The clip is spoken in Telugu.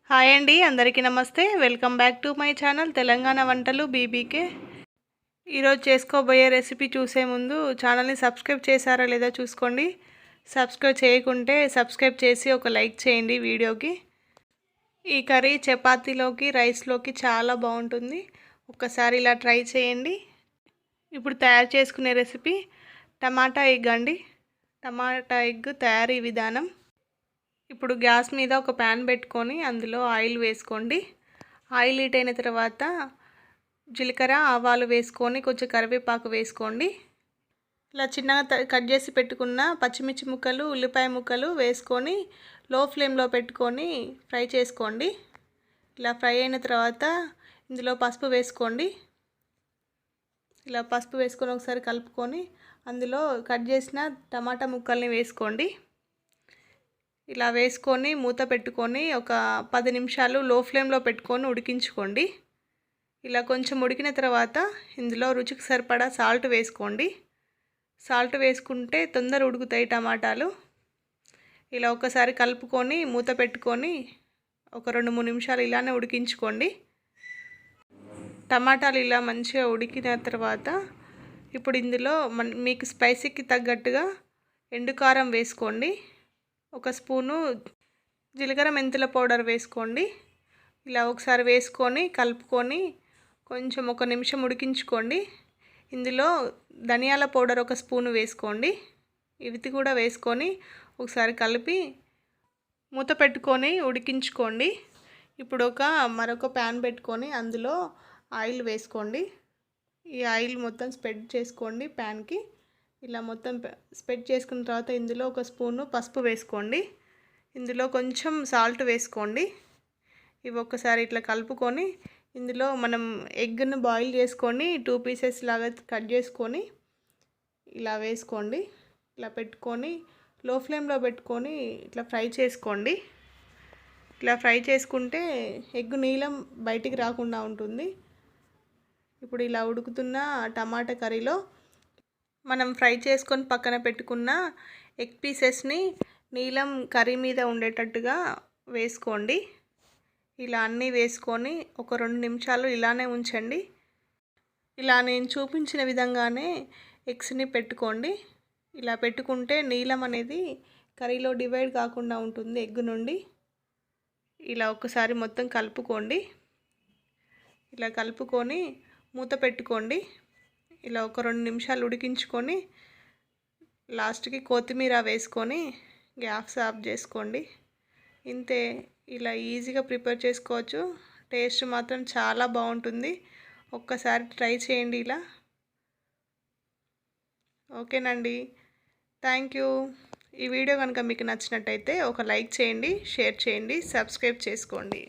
హాయ్ అండి, అందరికీ నమస్తే. Welcome back to my channel Telangana వంటలు బీబీకే. ఈరోజు చేసుకోబోయే రెసిపీ చూసే ముందు ఛానల్ని సబ్స్క్రైబ్ చేశారా లేదా చూసుకోండి. సబ్స్క్రైబ్ చేయకుంటే సబ్స్క్రైబ్ చేసి ఒక లైక్ చేయండి వీడియోకి. ఈ కర్రీ చపాతీలోకి రైస్లోకి చాలా బాగుంటుంది. ఒక్కసారి ఇలా ట్రై చేయండి. ఇప్పుడు తయారు చేసుకునే రెసిపీ టమాటా ఎగ్ అండి. టమాటా ఎగ్ తయారీ విధానం. ఇప్పుడు గ్యాస్ మీద ఒక ప్యాన్ పెట్టుకొని అందులో ఆయిల్ వేసుకోండి. ఆయిల్ హీట్ అయిన తర్వాత జీలకర్ర ఆవాలు వేసుకొని కొంచెం కరివేపాకు వేసుకోండి. ఇలా చిన్నగా కట్ చేసి పెట్టుకున్న పచ్చిమిర్చి ముక్కలు ఉల్లిపాయ ముక్కలు వేసుకొని లో ఫ్లేమ్లో పెట్టుకొని ఫ్రై చేసుకోండి. ఇలా ఫ్రై అయిన తర్వాత ఇందులో పసుపు వేసుకోండి. ఇలా పసుపు వేసుకొని ఒకసారి కలుపుకొని అందులో కట్ చేసిన టమాటా ముక్కల్ని వేసుకోండి. ఇలా వేసుకొని మూత పెట్టుకొని ఒక 10 నిమిషాలు లో ఫ్లేమ్లో పెట్టుకొని ఉడికించుకోండి. ఇలా కొంచెం ఉడికిన తర్వాత ఇందులో రుచికి సరిపడా సాల్ట్ వేసుకోండి. సాల్ట్ వేసుకుంటే తొందర ఉడుకుతాయి టమాటాలు. ఇలా ఒకసారి కలుపుకొని మూత పెట్టుకొని ఒక 2-3 నిమిషాలు ఇలానే ఉడికించుకోండి. టమాటాలు ఇలా మంచిగా ఉడికిన తర్వాత ఇప్పుడు ఇందులో మీకు స్పైసీకి తగ్గట్టుగా ఎండుకారం వేసుకోండి. ఒక స్పూను జీలకర్ర మెంతుల పౌడర్ వేసుకోండి. ఇలా ఒకసారి వేసుకొని కలుపుకొని కొంచెం 1 నిమిషం ఉడికించుకోండి. ఇందులో ధనియాల పౌడర్ 1 స్పూను వేసుకోండి. ఇవి కూడా వేసుకొని ఒకసారి కలిపి మూత పెట్టుకొని ఉడికించుకోండి. ఇప్పుడు మరొక ప్యాన్ పెట్టుకొని అందులో ఆయిల్ వేసుకోండి. ఈ ఆయిల్ మొత్తం స్ప్రెడ్ చేసుకోండి ప్యాన్కి. ఇలా మొత్తం స్ప్రెడ్ చేసుకున్న తర్వాత ఇందులో 1 స్పూను పసుపు వేసుకోండి. ఇందులో కొంచెం సాల్ట్ వేసుకోండి. ఇవి ఒక్కసారి ఇట్లా కలుపుకొని ఇందులో మనం ఎగ్ను బాయిల్ చేసుకొని 2 పీసెస్ లాగా కట్ చేసుకొని ఇలా వేసుకోండి. ఇలా పెట్టుకొని లో ఫ్లేమ్లో పెట్టుకొని ఇట్లా ఫ్రై చేసుకోండి. ఇట్లా ఫ్రై చేసుకుంటే ఎగ్ నీలం బయటికి రాకుండా ఉంటుంది. ఇప్పుడు ఇలా ఉడుకుతున్న టమాటా కర్రీలో మనం ఫ్రై చేసుకొని పక్కన పెట్టుకున్న ఎగ్ పీసెస్ని నీలం కర్రీ మీద ఉండేటట్టుగా వేసుకోండి. ఇలా అన్నీ వేసుకొని ఒక 2 నిమిషాలు ఇలానే ఉంచండి. ఇలా నేను చూపించిన విధంగానే ఎగ్స్ని పెట్టుకోండి. ఇలా పెట్టుకుంటే నీలం అనేది కర్రీలో డివైడ్ కాకుండా ఉంటుంది ఎగ్ నుండి. ఇలా ఒకసారి మొత్తం కలుపుకోండి. ఇలా కలుపుకొని మూత పెట్టుకోండి. ఇలా ఒక 2 నిమిషాలు ఉడికించుకొని లాస్ట్కి కొత్తిమీర వేసుకొని గ్యాస్ ఆఫ్ చేసుకోండి. ఇంతే, ఇలా ఈజీగా ప్రిపేర్ చేసుకోవచ్చు. టేస్ట్ మాత్రం చాలా బాగుంటుంది. ఒక్కసారి ట్రై చేయండి ఇలా. ఓకేనండి, థ్యాంక్ యూ. ఈ వీడియో కనుక మీకు నచ్చినట్టయితే ఒక లైక్ చేయండి, షేర్ చేయండి, సబ్స్క్రైబ్ చేసుకోండి.